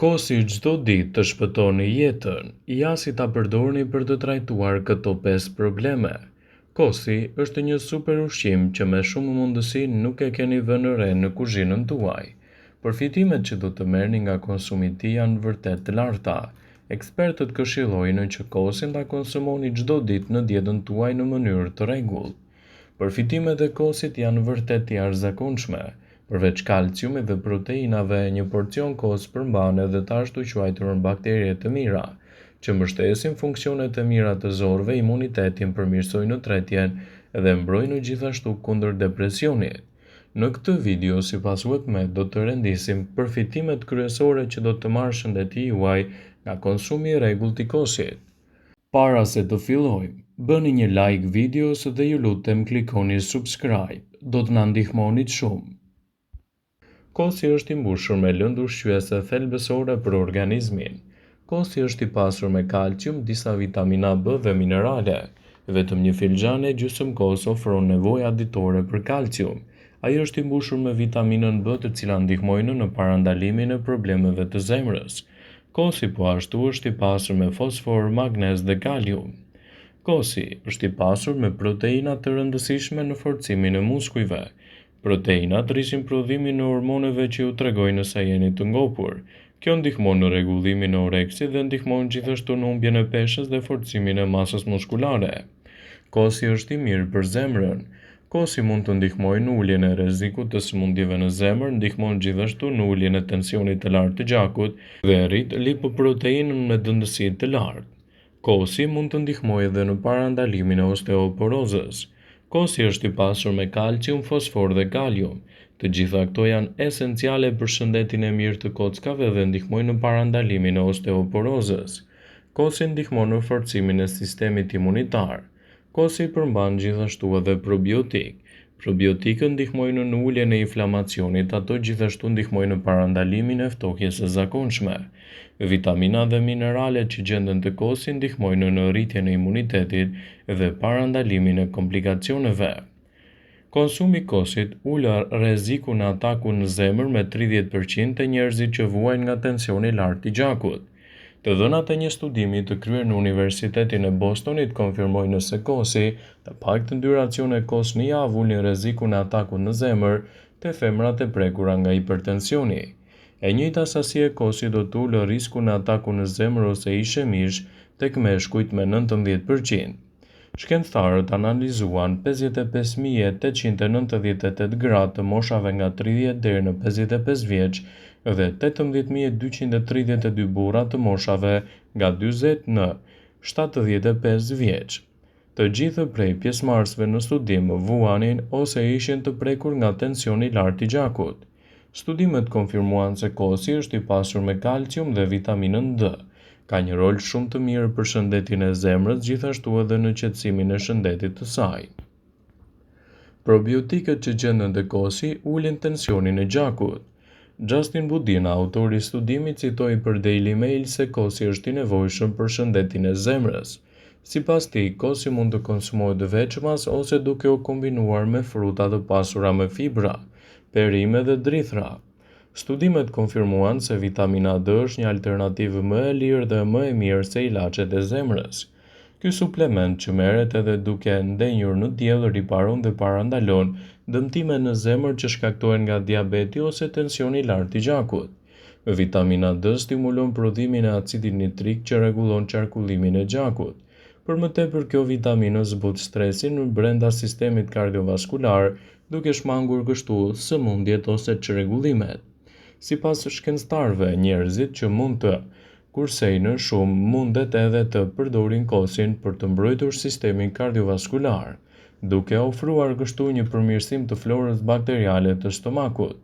Kosi çdo ditë të shpëtoni jetën, ja si ta përdorni për të trajtuar këto 5 probleme. Kosi është një super ushqim që me shumë mundësi nuk e keni vënë re në kuzhinën tuaj. Përfitimet që do të merrni nga konsumi i tij janë vërtet të larta. Ekspertët këshillojnë që kosin ta konsumoni çdo ditë në dietën tuaj në mënyrë të rregullt. Përfitimet e kosit janë vërtet të jashtëzakonshme. Përveç kalciumit dhe proteinave, një porcion kos përmban edhe të ashtu quajturën bakterie të mira, që mbështesin funksionet e mira të zorëve, imunitetin, përmirësojnë tretjen dhe mbrojnë gjithashtu kundër depresionit. Në këtë video, sipas Webmed, do të rendisim përfitimet kryesore që do të marrë shëndeti juaj nga konsumi i rregullt i kosit. Para se të fillojmë, bëni një like videos dhe ju lutem klikoni subscribe, do të na ndihmonit shumë. Kosi është i mbushur me lëndë ushqyese thelbësore për organizmin. Kosi është i pasur me kalcium, disa vitamina B dhe minerale. Vetëm një filxhan e gjysmë kos ofron nevojat ditore për kalcium. Ai është i mbushur me vitaminën B, të cilat ndihmojnë në parandalimin e problemeve të zemrës. Kosi po ashtu është i pasur me fosfor, magnez dhe kalium. Kosi është i pasur me proteina të rëndësishme në forcimin e muskujve. Proteinat rrisin prodhimin e hormoneve që ju tregojnë nëse jeni të ngopur. Kjo ndihmon në rregullimin e oreksit dhe ndihmon gjithashtu në humbjen e peshës dhe forcimin e masës muskulare. Kosi është i mirë për zemrën. Kosi mund të ndihmojë në uljen e rrezikut të sëmundjeve në zemër, ndihmon gjithashtu në uljen e tensionit të lartë të gjakut dhe rrit lipoproteinën me dëndësi të lartë. Kosi mund të ndihmojë edhe në parandalimin e osteoporozës. Kosi është i pasur me kalcium, fosfor dhe kalium. Të gjitha këto janë esenciale për shëndetin e mirë të kockave dhe ndihmojnë në parandalimin e osteoporozës. Kosi ndihmon në forcimin e sistemit imunitar. Kosi përmban gjithashtu edhe probiotik. Probiotikët ndihmojnë në uljen e inflamacionit, ato gjithashtu ndihmojnë në parandalimin e ftohjes së zakonshme. Vitamina dhe mineralet që gjenden te kosi ndihmojnë në rritjen e imunitetit dhe parandalimin e komplikacioneve. Konsumi i kosit ul rrezikun e atakut në zemër me 30% të njerëzit që vuajnë nga tensioni i lartë i gjakut. Të dhënat e një studimi të kryer në Universitetin e Bostonit konfirmojnë se kosi, të paktën 2 racione kos në javë, ulin rrezikun e atakut në zemër te femrat e prekura nga hipertensioni. E njëjta sasi e kosit do të ulë riskun e atakut në zemër ose ishemish tek meshkujt me 19%. Shkencëtarët analizuan 55.898 gra të moshave nga 30 deri në 55 vjeç dhe 18.232 burra të moshave nga 40 në 75 vjeç. Të gjithë prej pjesëmarrësve në studim vuanin ose ishin të prekur nga tensioni i lartë i gjakut. Studimet konfirmuan se kosi është i pasur me kalcium dhe vitaminën D. Ka një rol shumë të mirë për shëndetin e zemrës, gjithashtu edhe në qetësimin e shëndetit të saj. Probiotikët që gjenden te kosi ulin tensionin e gjakut. Justin Budina, autori i studimit, citoi për Daily Mail se kosi është i nevojshëm për shëndetin e zemrës. Sipas tij, kosi mund të konsumohet veçmas ose duke u kombinuar me fruta të pasura me fibra, perime dhe drithra. Studimet konfirmuan se vitamina D është një alternativë më e lirë dhe më e mirë se ilaçet e zemrës. Ky suplement që merret edhe duke ndenjur në diell riparon dhe parandalon dëmtime në zemër që shkaktohen nga diabeti ose tensioni i lartë i gjakut. Vitamina D stimulon prodhimin e acidit nitrik që rregullon qarkullimin e gjakut. Për më tepër, kjo vitaminë zbut stresin në brenda sistemit kardiovaskular, duke shmangur kështu sëmundjet ose çrregullimet. Sipas shkencëtarëve, njerëzit që mund të kursejnë shumë mundet edhe të përdorin kosin për të mbrojtur sistemin kardiovaskular, duke ofruar kështu një përmirësim të florës bakteriale të stomakut.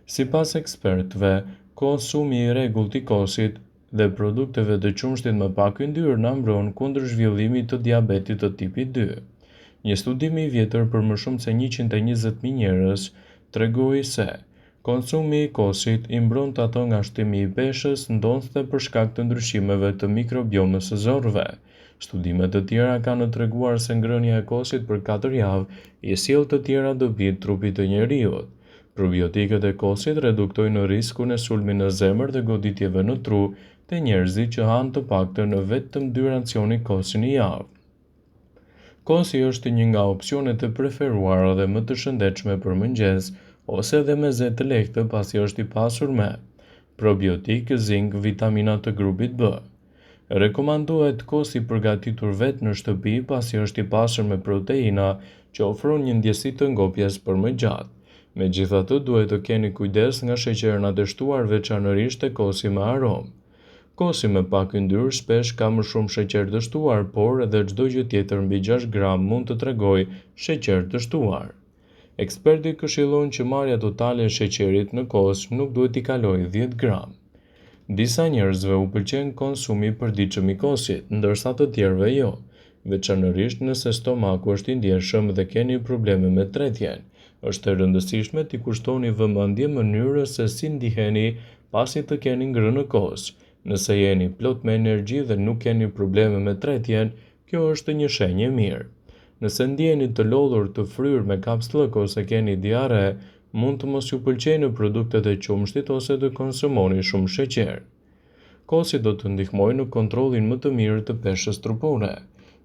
Sipas ekspertëve, konsumi i rregullt i kosit dhe produkteve të qumshtit me pak yndyrë na mbron kundër zhvillimit të diabetit të tipit 2. Një studim i vjetër për më shumë se 120.000 njerëz tregoi se konsumi i kosit i mbron të ato nga shtimi i peshës, ndoshta për shkak të ndryshimeve të mikrobiomës së zorëve. Studime të tjera kanë treguar se ngrënia e kosit për 4 javë i sjell të tjera dobi trupit të njeriut. Probiotikët e kosit reduktojnë riskun e sulmit në zemër dhe goditjeve në tru të njerëzit që hanë të paktën në vetëm 2 racione kosi në javë. Kosi është një nga opsionet e preferuara dhe më të shëndetshme për mëngjes ose edhe me ze të lehtë pasi është i pasur me probiotik, zink, vitamina të grupit B. Rekomandohet kosi përgatitur vetë në shtëpi pasi është i pasur me proteina që ofron një ndjesi të ngopjes për më gjatë. Megjithatë, duhet të keni kujdes nga sheqerna të shtuar, veçanërisht e kosi me aromë. Kosi me pak yndyrë shpesh ka më shumë sheqer të shtuar, por edhe çdo gjë tjetër mbi 6 gram mund të tregojë sheqer të shtuar. Ekspertët këshillojnë që marrja totale e sheqerit në kos nuk duhet t'i kalojë 10 gram. Disa njerëzve u pëlqen konsumi i përditshëm i kosit, ndërsa të tjerëve jo, veçanërisht nëse stomaku është i ndjeshëm dhe keni probleme me tretjen. Është e rëndësishme t'i kushtoni vëmendje mënyrës se si ndiheni pasi të keni ngrënë në kos. Nëse jeni plot me energji dhe nuk keni probleme me tretjen, kjo është një shenjë e mirë. Nëse ndjeni të lodhur, të fryrë me kapslëk ose keni diare, mund të mos ju pëlqejnë produktet e qumshtit ose të konsumoni shumë sheqer. Kosi do të ndihmojë në kontrollin më të mirë të peshës trupore.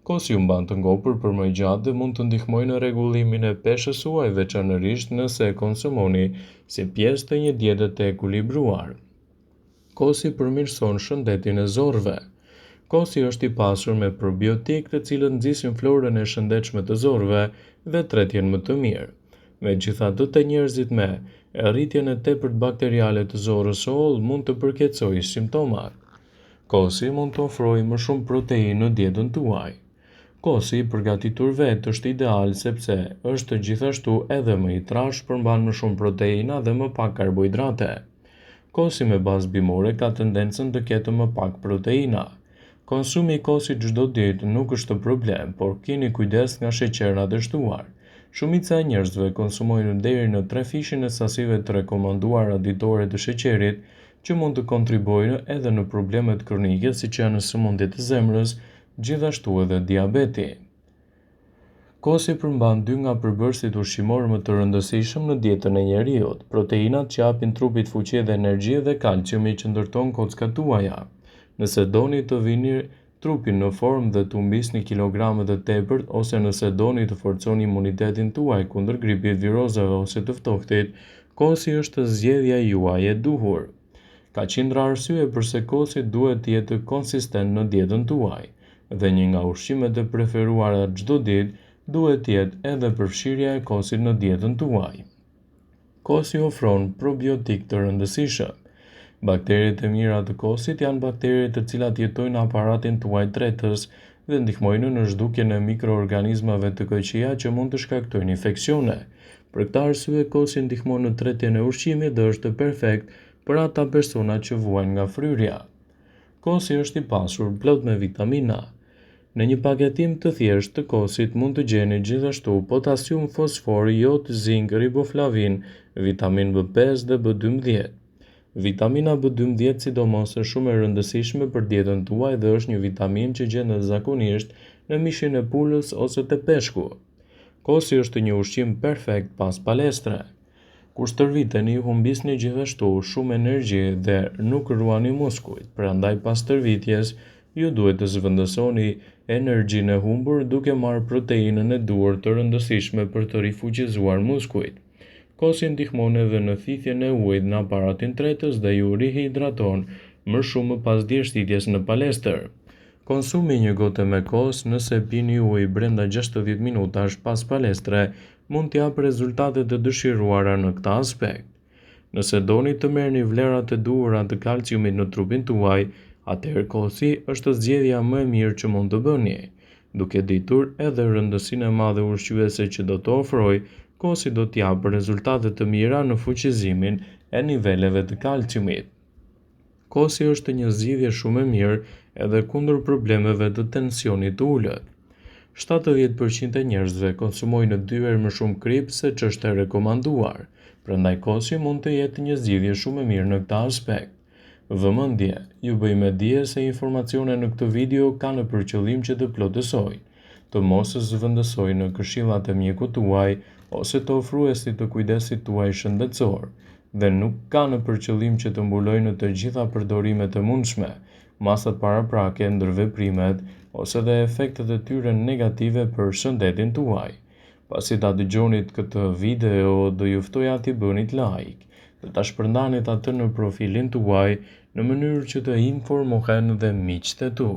Kosi ju mban të ngopur për më gjatë dhe mund të ndihmojë në rregullimin e peshës suaj, veçanërisht nëse e konsumoni si pjesë të një diete të ekuilibruar. Kosi përmirëson shëndetin e zorrëve. Kosi është i pasur me probiotik të cilët nxisin florën e shëndetshme të zorrëve dhe tretjen më të mirë. Megjithatë, te njerëzit me rritjen e tepërt bakteriale të zorrës së hollë mund të përkeçojë simptomat. Kosi mund të ofrojë më shumë proteinë në dietën tuaj. Kosi i përgatitur vetë është ideal sepse është gjithashtu edhe më i trashë, përmban më shumë proteina dhe më pak karbohidrate. Kosi me bazë bimore ka tendencën të ketë më pak proteina. Konsumi i kosit çdo ditë nuk është problem, por keni kujdes nga sheqernat e shtuar. Shumica e njerëzve konsumojnë deri në 3 fishin e sasive të rekomanduara ditore të sheqerit, që mund të kontribuojnë edhe në problemet kronike siç janë sëmundjet e zemrës, gjithashtu edhe diabeti. Kosi përmban 2 nga përbërësit ushqimor më të rëndësishëm në dietën e njeriut, proteinat që japin trupit fuqi dhe energji dhe kalciumi që ndërton kockat tuaja. Nëse doni të vini trupin në formë dhe të humbisni kilograme të tepërt, ose nëse doni të forconi imunitetin tuaj kundër gripit, virozave ose të ftohtit, kosi është zgjedhja juaj e duhur. Ka qindra arsye pse kosi duhet të jetë konsistent në dietën tuaj, dhe një nga ushqimet e preferuara çdo ditë duhet të jetë edhe përfshirja e kosit në dietën tuaj. Kosi ofron probiotik të rëndësishëm. Bakteret e mira të kosit janë bakteret të cilat jetojnë në aparatin tuaj tretës dhe ndihmojnë në zhdukjen e mikroorganizmave të këqija që mund të shkaktojnë infeksione. Për këtë arsye, kosi ndihmon në tretjen e ushqimit dhe është perfekt për ata persona që vuajnë nga fryrja. Kosi është i pasur plot me vitamina. Në një paketim të thjeshtë të kosit mund të gjeni gjithashtu potasium, fosfor, jod, zink, riboflavin, vitamin B5 dhe B12. Vitamina B12 sidomos është shumë e rëndësishme për dietën tuaj dhe është një vitamin që gjendet zakonisht në mishin e pulës ose te peshku. Kosi është një ushqim perfekt pas palestre. Kur stërviteni, humbisni gjithashtu shumë energji dhe nuk ruani muskujt, prandaj pas stërvitjes ju duhet të zhvendësoni energjinë e humbur duke marrë proteinën e duhur të rëndësishme për të rifuqizuar muskujt. Kosi ndihmon edhe në thithjen e ujit në aparatin tretës dhe ju rihidraton më shumë pas djeshtitjes në palestër. Konsumi një gote me kos nëse pini ujë brenda 60 minutash pas palestre mund t'jap rezultate të dëshiruara në këtë aspekt. Nëse doni të merrni vlerat e duhura të kalciumit në trupin tuaj, atëherë kosi është zgjedhja më e mirë që mund të bëni. Duke ditur edhe rëndësinë e madhe ushqyese që do të ofrojë, kosi do t'japë rezultate të mira në fuqizimin e niveleve të kalciumit. Kosi është një zgjidhje shumë e mirë edhe kundër problemeve të tensionit të ulët. 70% e njerëzve konsumojnë 2 herë më shumë krip se ç'është e rekomanduar, prandaj kosi mund të jetë një zgjidhje shumë e mirë në këtë aspekt. Vëmendje, ju bëj me dije se informacionet në këtë video kanë për qëllim që të plotësojnë, të mos zhvendësojnë në këshillat e mjekut tuaj ose të ofruesit të kujdesit tuaj shëndetësor, dhe nuk ka në përqëllim që të mbulojë në të gjitha përdorimet e mundshme, masat paraprake, ndërveprimet ose dhe efektet e tyre negative për shëndetin tuaj. Pasi ta dëgjonit këtë video, do ju ftoja t'i bënit like dhe ta shpërndanit atë në profilin tuaj në mënyrë që të informohen dhe miqtë e tu.